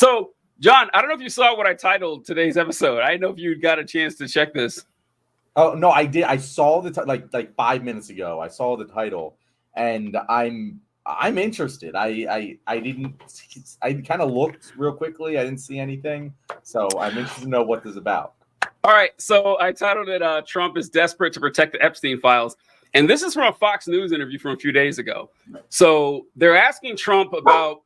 So, John, I don't know if you saw what I titled today's episode. I don't know if you got a chance to check this. Oh no, I did. I saw the like 5 minutes ago. I saw the title, and I'm interested. I didn't. I kind of looked real quickly. I didn't see anything, so I'm interested to know what this is about. All right, so I titled it "Trump is desperate to protect the Epstein files," and this is from a Fox News interview from a few days ago. So they're asking Trump about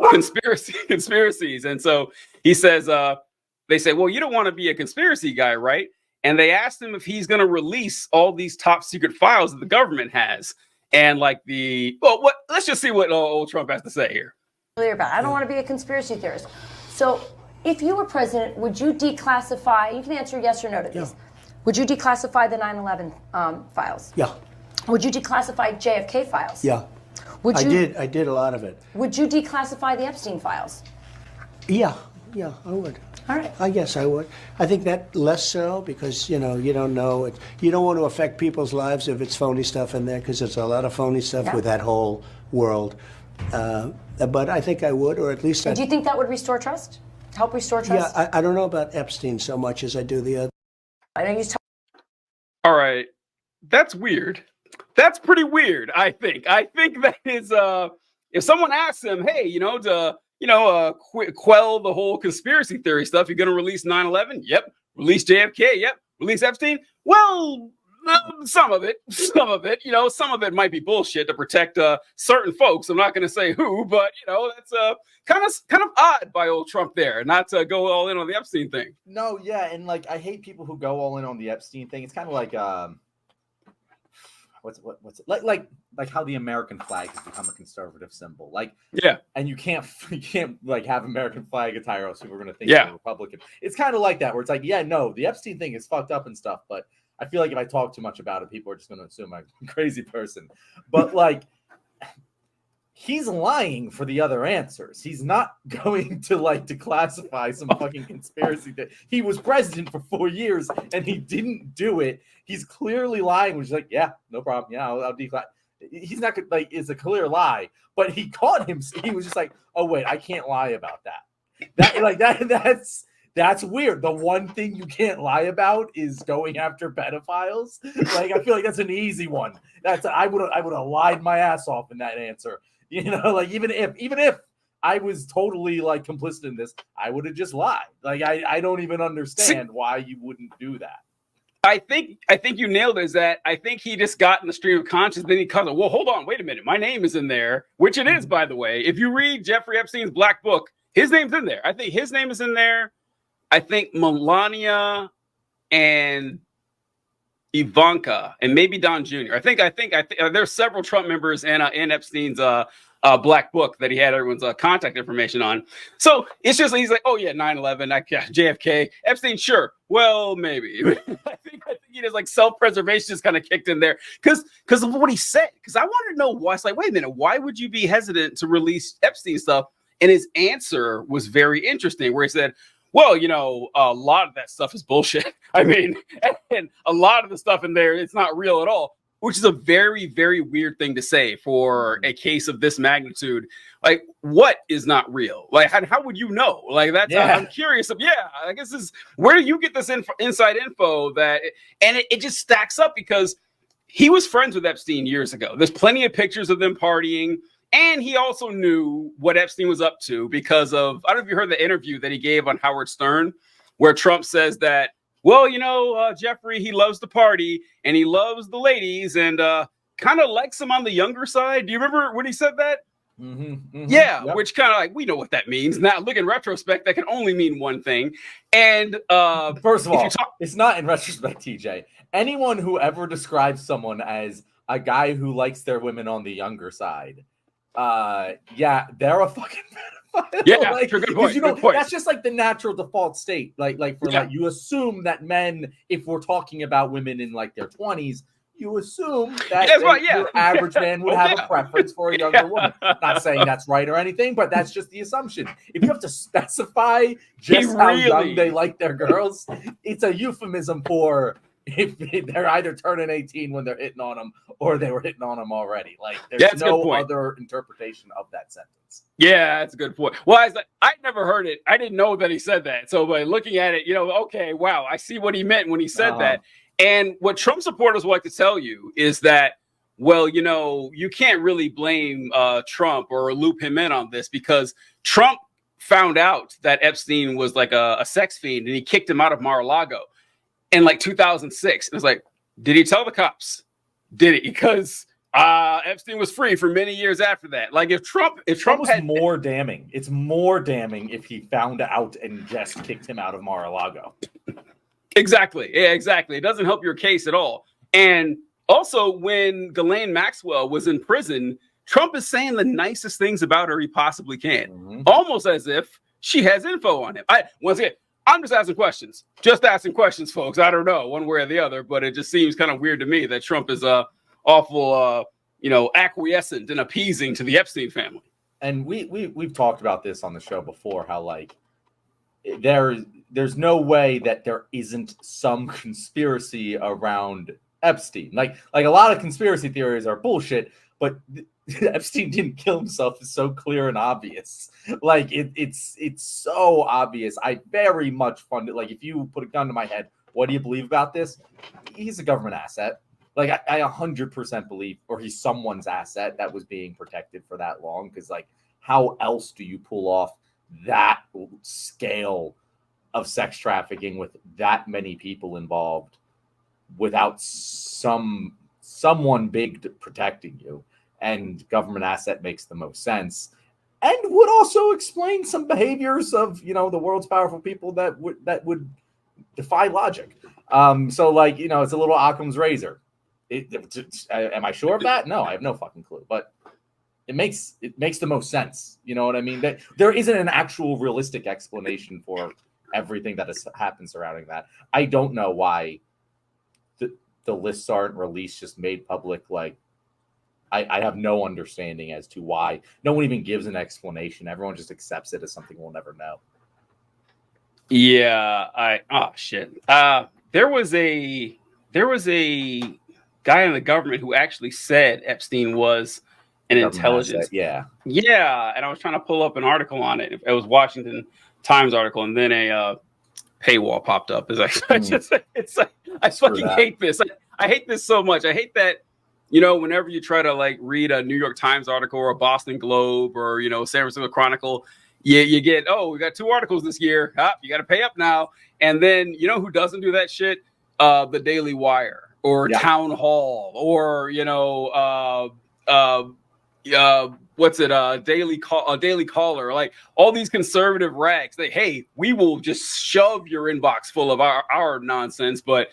conspiracies, and so he says, "They say, well, you don't want to be a conspiracy guy, right?" And they asked him if he's going to release all these top secret files that the government has, and like let's just see what old Trump has to say here. I don't want to be a conspiracy theorist, so. If you were president, would you declassify, you can answer yes or no to these. Yeah. Would you declassify the 9/11 files? Yeah. Would you declassify JFK files? Yeah. I did a lot of it. Would you declassify the Epstein files? Yeah, I would. All right. I guess I would. I think that less so because, you don't know. You don't want to affect people's lives if it's phony stuff in there because there's a lot of phony stuff with that whole world. But I think I would, or at least do you think that would restore trust? Help restore trust? Yeah, I don't know about Epstein so much as I do the other. I know you. All right, that's weird. That's pretty weird. I think that is. If someone asks him, hey, quell the whole conspiracy theory stuff, you're gonna release 9/11? Yep. Release JFK? Yep. Release Epstein? Well. Some of it, some of it might be bullshit to protect certain folks. I'm not going to say who, but that's kind of odd by old Trump there, not to go all in on the Epstein thing. No, yeah, and I hate people who go all in on the Epstein thing. It's kind of like what's it like how the American flag has become a conservative symbol. And you can't have American flag attire, else people are going to think you're a Republican. It's kind of like that, where it's like, yeah, no, the Epstein thing is fucked up and stuff, but I feel like if I talk too much about it, people are just going to assume I'm a crazy person. But he's lying for the other answers. He's not going to declassify some fucking conspiracy that he was president for 4 years and he didn't do it. He's clearly lying, which is yeah, no problem. Yeah, I'll declassify. He's not it's a clear lie, but he caught him. He was just oh wait, I can't lie about that. That's weird. The one thing you can't lie about is going after pedophiles. I feel like that's an easy one. I would have lied my ass off in that answer. Even if I was totally complicit in this, I would have just lied. I don't even understand why you wouldn't do that. I think you nailed it. Is that I think he just got in the stream of consciousness. Then he comes, well, hold on, wait a minute. My name is in there, which it is, by the way. If you read Jeffrey Epstein's Black Book, his name's in there. I think his name is in there. I think Melania and Ivanka and maybe Don Jr. I think there's several Trump members in Epstein's Black Book that he had everyone's contact information on. So it's just he's like, oh yeah, 9/11, JFK, Epstein, sure. Well, maybe. I think he just self-preservation just kind of kicked in there because of what he said. Because I wanted to know why. It's wait a minute, why would you be hesitant to release Epstein stuff? And his answer was very interesting, where he said, well, a lot of that stuff is bullshit. I mean, and a lot of the stuff in there, it's not real at all, which is a very, very weird thing to say for a case of this magnitude. What is not real? How would you know? I'm curious. I guess where do you get this inside info and it just stacks up because he was friends with Epstein years ago. There's plenty of pictures of them partying. And he also knew what Epstein was up to because of, I don't know if you heard the interview that he gave on Howard Stern, where Trump says that, well, Jeffrey, he loves to party and he loves the ladies and kind of likes them on the younger side. Do you remember when he said that? Mm-hmm, mm-hmm, yeah, yep. Which kind of we know what that means. Now, look in retrospect, that can only mean one thing. And first of all, it's not in retrospect, TJ. Anyone who ever describes someone as a guy who likes their women on the younger side, they're a fucking pedophile. Yeah, good point. Good point. That's just the natural default state. You assume that men, if we're talking about women in their 20s, you assume that your average man would have a preference for a younger woman. Not saying that's right or anything, but that's just the assumption. If you have to specify just how young they like their girls, it's a euphemism for if they're either turning 18 when they're hitting on them, or they were hitting on them already. Like, there's no other interpretation of that sentence. Yeah, that's a good point. Well, I never heard it. I didn't know that he said that. So by looking at it, okay, wow, I see what he meant when he said that. And what Trump supporters like to tell you is that, well, you can't really blame Trump or loop him in on this, because Trump found out that Epstein was like a sex fiend, and he kicked him out of Mar-a-Lago in like 2006. It was like, did he tell the cops? Did he? Because Epstein was free for many years after that. Like, if Trump was had more damning, it's more damning if he found out and just kicked him out of Mar-a-Lago. Exactly. Yeah, exactly. It doesn't help your case at all. And also, when Ghislaine Maxwell was in prison, Trump is saying the nicest things about her he possibly can, almost as if she has info on him. Once again, I'm just asking questions. Just asking questions, folks. I don't know one way or the other, but it just seems kind of weird to me that Trump is awful, acquiescent and appeasing to the Epstein family. And we've talked about this on the show before, how like there's no way that there isn't some conspiracy around Epstein. Like a lot of conspiracy theories are bullshit, but Epstein didn't kill himself is so clear and obvious. Like it's so obvious. I very much funded. Like, if you put a gun to my head, what do you believe about this? He's a government asset. Like, I 100% believe, or he's someone's asset that was being protected for that long. Because, like, how else do you pull off that scale of sex trafficking with that many people involved without someone big protecting you? And government asset makes the most sense, and would also explain some behaviors of the world's powerful people that would defy logic. So, like, it's a little Occam's razor. Am I sure of that? No, I have no fucking clue. But it makes the most sense. You know what I mean? That there isn't an actual realistic explanation for everything that has happened surrounding that. I don't know why the lists aren't released, just made public. Like, I have no understanding as to why. No one even gives an explanation. Everyone just accepts it as something we'll never know. Yeah, shit. There was a guy in the government who actually said Epstein was an intelligence. Yeah. And I was trying to pull up an article on it. It was Washington Times article, and then a paywall popped up. I fucking hate this. I hate this so much. I hate that. Whenever you try to like read a New York Times article or a Boston Globe or San Francisco Chronicle, you get, we got 2 articles this year. You got to pay up now. And then who doesn't do that shit? The Daily Wire or Town Hall or Daily Caller, like all these conservative rags. Hey, we will just shove your inbox full of our nonsense, but